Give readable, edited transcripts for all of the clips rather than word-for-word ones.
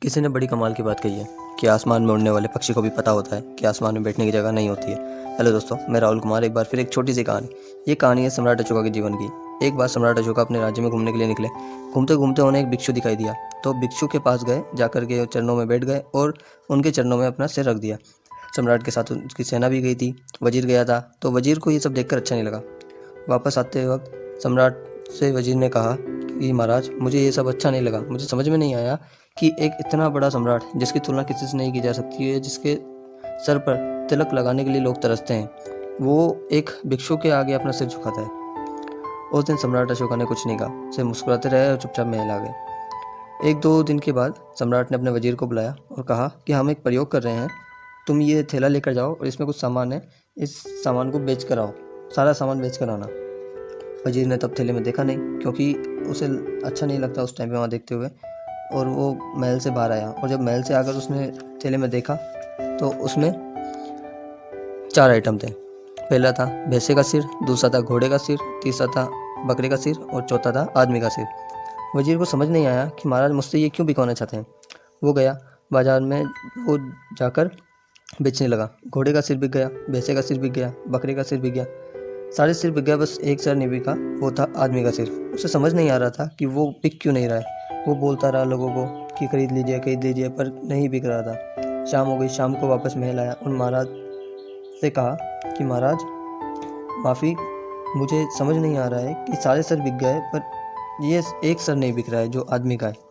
किसी ने बड़ी कमाल की बात कही है कि आसमान में उड़ने वाले पक्षी को भी पता होता है कि आसमान में बैठने की जगह नहीं होती है। हेलो दोस्तों, मैं राहुल कुमार एक बार फिर एक छोटी सी कहानी। ये कहानी है सम्राट अशोका के जीवन की। एक बार सम्राट अशोका अपने राज्य में घूमने के लिए निकले। घूमते घूमते उन्हें एक भिक्षु दिखाई दिया, तो भिक्षु के पास गए, जाकर के चरणों में बैठ गए और उनके चरणों में अपना सिर रख दिया। सम्राट के साथ उसकी सेना भी गई थी, वजीर गया था, तो वजीर को ये सब देखकर अच्छा नहीं लगा। वापस आते वक्त सम्राट से वजीर ने कहा कि महाराज, मुझे ये सब अच्छा नहीं लगा। मुझे समझ में नहीं आया कि एक इतना बड़ा सम्राट जिसकी तुलना किसी से नहीं की जा सकती है, जिसके सर पर तिलक लगाने के लिए लोग तरसते हैं, वो एक भिक्षु के आगे अपना सिर झुकाता है। उस दिन सम्राट अशोका ने कुछ नहीं कहा, सिर्फ मुस्कुराते रहे और चुपचाप महल आ गए। 1-2 दिन के बाद सम्राट ने अपने वजीर को बुलाया और कहा कि हम एक प्रयोग कर रहे हैं, तुम ये थैला लेकर जाओ और इसमें कुछ सामान है, इस सामान को बेच कर आओ, सारा सामान बेच कर आना। वजीर ने तब थैले में देखा नहीं, क्योंकि उसे अच्छा नहीं लगता उस टाइम पे वहाँ देखते हुए, और वो महल से बाहर आया। और जब महल से आकर उसने थैले में देखा तो उसमें 4 आइटम थे। पहला था भैंसे का सिर, दूसरा था घोड़े का सिर, तीसरा था बकरे का सिर और चौथा था आदमी का सिर। वजीर को समझ नहीं आया कि महाराज मुझसे ये क्यों बिकवाना चाहते हैं। वो गया बाजार में, वो जाकर बेचने लगा। घोड़े का सिर बिक गया, भैंसे का सिर बिक गया, बकरे का सिर बिक गया, सारे सिर बिक गया, बस एक सिर नहीं बिका, वो था आदमी का सिर। उसे समझ नहीं आ रहा था कि वो बिक क्यों नहीं रहा है। वो बोलता रहा लोगों को कि खरीद लीजिए, पर नहीं बिक रहा था। शाम हो गई, शाम को वापस महल आया और महाराज से कहा कि महाराज माफ़ी, मुझे समझ नहीं आ रहा है कि सारे सर बिक गए पर ये एक सर नहीं बिक रहा है जो आदमी का है।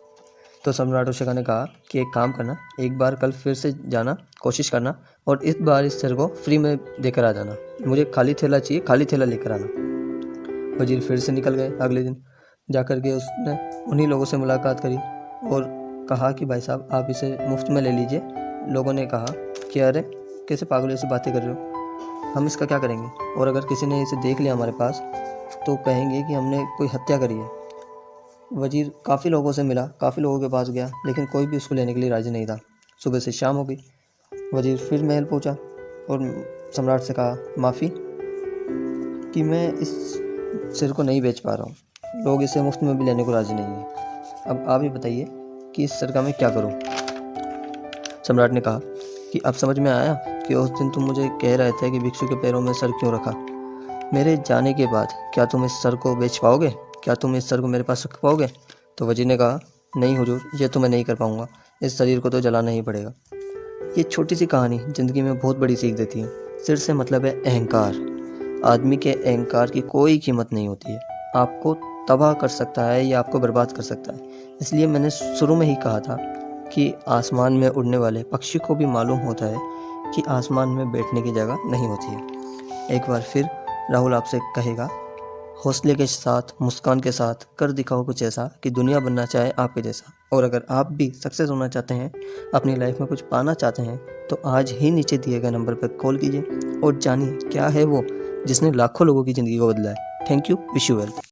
तो सम्राट अशोका ने कहा कि एक काम करना, एक बार कल फिर से जाना, कोशिश करना और इस बार इस सर को फ्री में देकर आ जाना। मुझे खाली थैला चाहिए, खाली थैला लेकर आना। वजीर फिर से निकल गए। अगले दिन जाकर के उसने उन्हीं लोगों से मुलाकात करी और कहा कि भाई साहब, आप इसे मुफ्त में ले लीजिए। लोगों ने कहा कि अरे कैसे पागल ऐसी बातें कर रहे हो, हम इसका क्या करेंगे, और अगर किसी ने इसे देख लिया हमारे पास तो कहेंगे कि हमने कोई हत्या करी है। वजीर काफ़ी लोगों से मिला, काफ़ी लोगों के पास गया, लेकिन कोई भी उसको लेने के लिए राज़ी नहीं था। सुबह से शाम हो गई, वजीर फिर महल पहुंचा और सम्राट से कहा माफ़ी कि मैं इस सिर को नहीं बेच पा रहा हूँ, लोग इसे मुफ्त में भी लेने को राज़ी नहीं है। अब आप ही बताइए कि इस सिर का मैं क्या करूँ। सम्राट ने कहा कि अब समझ में आया कि उस दिन तुम मुझे कह रहे थे कि भिक्षु के पैरों में सर क्यों रखा। मेरे जाने के बाद क्या तुम इस सर को बेच पाओगे? क्या तुम इस सर को मेरे पास रख पाओगे? तो वजीर ने कहा नहीं हुजूर, ये तो मैं नहीं कर पाऊँगा, इस शरीर को तो जलाना ही पड़ेगा। ये छोटी सी कहानी ज़िंदगी में बहुत बड़ी सीख देती है। सिर से मतलब है अहंकार। आदमी के अहंकार की कोई कीमत नहीं होती है। आपको तबाह कर सकता है या आपको बर्बाद कर सकता है। इसलिए मैंने शुरू में ही कहा था कि आसमान में उड़ने वाले पक्षी को भी मालूम होता है कि आसमान में बैठने की जगह नहीं होती है। एक बार फिर राहुल आपसे कहेगा, हौसले के साथ, मुस्कान के साथ कर दिखाओ कुछ ऐसा कि दुनिया बनना चाहे आपके जैसा। और अगर आप भी सक्सेस होना चाहते हैं, अपनी लाइफ में कुछ पाना चाहते हैं, तो आज ही नीचे दिए गए नंबर पर कॉल कीजिए और जानिए क्या है वो जिसने लाखों लोगों की ज़िंदगी को बदला है। Thank you, wish you well.